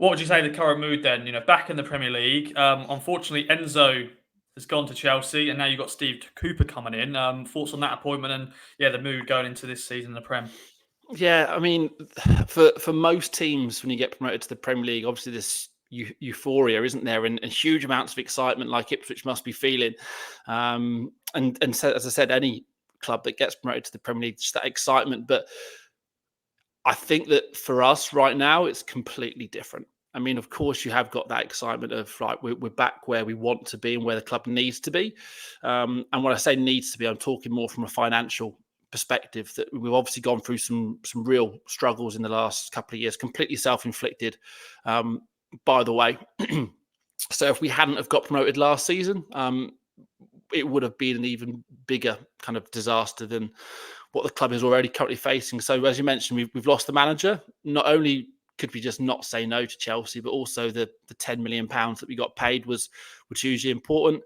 What would you say the current mood then? Back in the Premier League. Unfortunately, Enzo has gone to Chelsea, and now you've got Steve Cooper coming in. Thoughts on that appointment and the mood going into this season in the Prem? Yeah, I mean, for most teams, when you get promoted to the Premier League, obviously this euphoria, isn't there, and huge amounts of excitement, like Ipswich must be feeling. And so, as I said, any club that gets promoted to the Premier League, just that excitement. But I think that for us right now, it's completely different. I mean, of course, you have got that excitement of we're back where we want to be and where the club needs to be. And when I say needs to be, I'm talking more from a financial perspective. That we've obviously gone through some real struggles in the last couple of years, completely self-inflicted. By the way, so if we hadn't have got promoted last season, it would have been an even bigger kind of disaster than what the club is already currently facing. So, as you mentioned, we've lost the manager. Not only could we just not say no to Chelsea, but also the £10 million that we got paid was hugely important.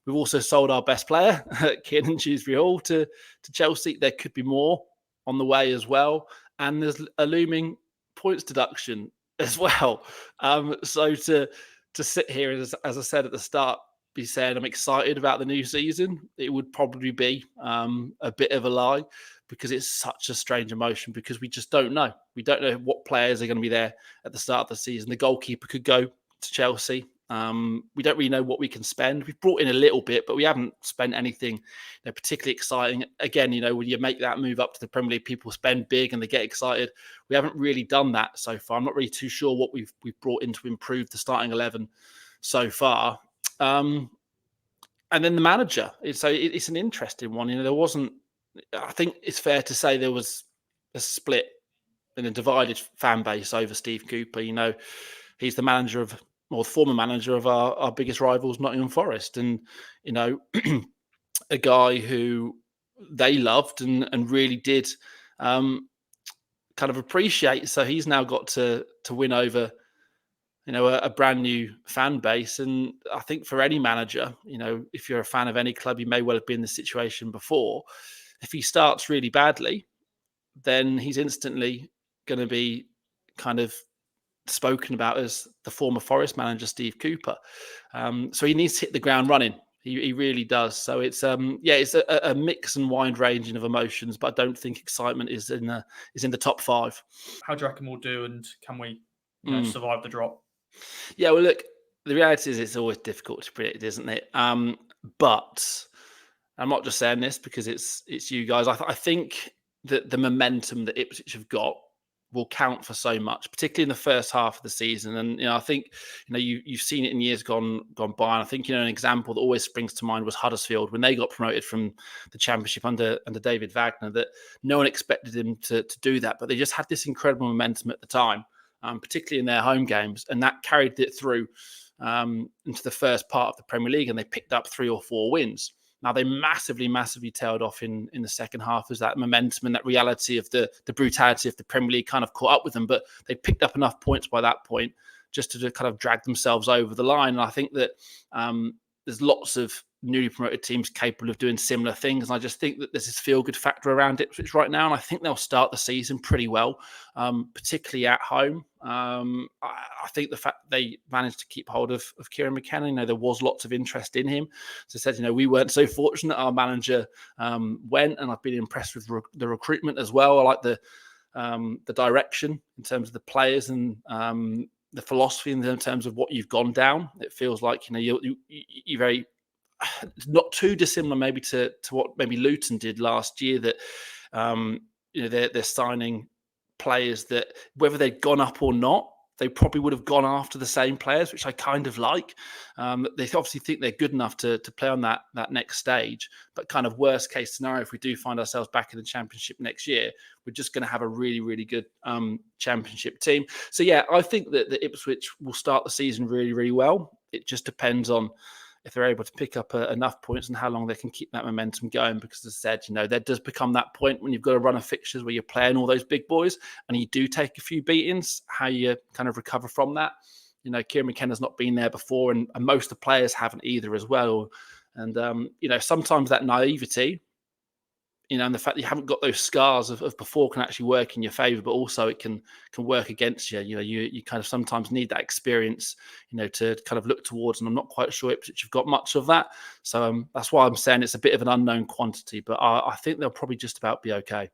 We've also sold our best player, Kiernan Dewsbury Hall, to Chelsea. There could be more on the way as well. And there's a looming points deduction as well. So to sit here, as I said at the start, be saying I'm excited about the new season, it would probably be a bit of a lie, because it's such a strange emotion, because we just don't know. We don't know what players are going to be there at the start of the season. The goalkeeper could go to Chelsea. We don't really know what we can spend. We've brought in a little bit, but we haven't spent anything particularly exciting. Again, when you make that move up to the Premier League, people spend big and they get excited. We haven't really done that so far. I'm not really too sure what we've brought in to improve the starting 11 so far. And then the manager. It's an interesting one. There wasn't. I think it's fair to say there was a split and a divided fan base over Steve Cooper. He's the manager of, or former manager of our biggest rivals, Nottingham Forest, and a guy who they loved and really did kind of appreciate. So he's now got to win over a brand new fan base. And I think for any manager, if you're a fan of any club, you may well have been in this situation before. If he starts really badly, then he's instantly going to be kind of spoken about as the former Forest manager, Steve Cooper. So he needs to hit the ground running. He really does. So it's it's a mix and wide ranging of emotions, but I don't think excitement is in the top five. How do you reckon we'll do, and can we survive the drop? Yeah, well, look, the reality is it's always difficult to predict, isn't it? But I'm not just saying this because it's you guys. I think that the momentum that Ipswich have got will count for so much, particularly in the first half of the season. And I think you've seen it in years gone by. And I think an example that always springs to mind was Huddersfield when they got promoted from the Championship under David Wagner. That no one expected him to do that, but they just had this incredible momentum at the time, particularly in their home games, and that carried it through into the first part of the Premier League, and they picked up 3 or 4 wins. Now, they massively tailed off in the second half as that momentum and that reality of the brutality of the Premier League kind of caught up with them. But they picked up enough points by that point just to kind of drag themselves over the line. And I think that there's lots of newly promoted teams capable of doing similar things. And I just think that there's this feel-good factor around Ipswich right now. And I think they'll start the season pretty well, particularly at home. I think the fact they managed to keep hold of Kieran McKenna, there was lots of interest in him. As I said, we weren't so fortunate. Our manager went, and I've been impressed with the recruitment as well. I like the direction in terms of the players and the philosophy in terms of what you've gone down. It feels like you're very not too dissimilar maybe to what maybe Luton did last year. That they're signing players that whether they'd gone up or not, they probably would have gone after the same players, which I kind of like. They obviously think they're good enough to play on that next stage, but kind of worst case scenario, if we do find ourselves back in the Championship next year, we're just going to have a really, really good Championship team. So yeah, I think that the Ipswich will start the season really, really well. It just depends on if they're able to pick up enough points and how long they can keep that momentum going. Because as I said, there does become that point when you've got a run of fixtures where you're playing all those big boys and you do take a few beatings, how you kind of recover from that. Kieran McKenna's not been there before, and most of the players haven't either as well. And, sometimes that naivety you know, and the fact that you haven't got those scars of before can actually work in your favour, but also it can work against you. You know, you kind of sometimes need that experience, you know, to kind of look towards. And I'm not quite sure Ipswich have got much of that. So that's why I'm saying it's a bit of an unknown quantity, but I think they'll probably just about be okay.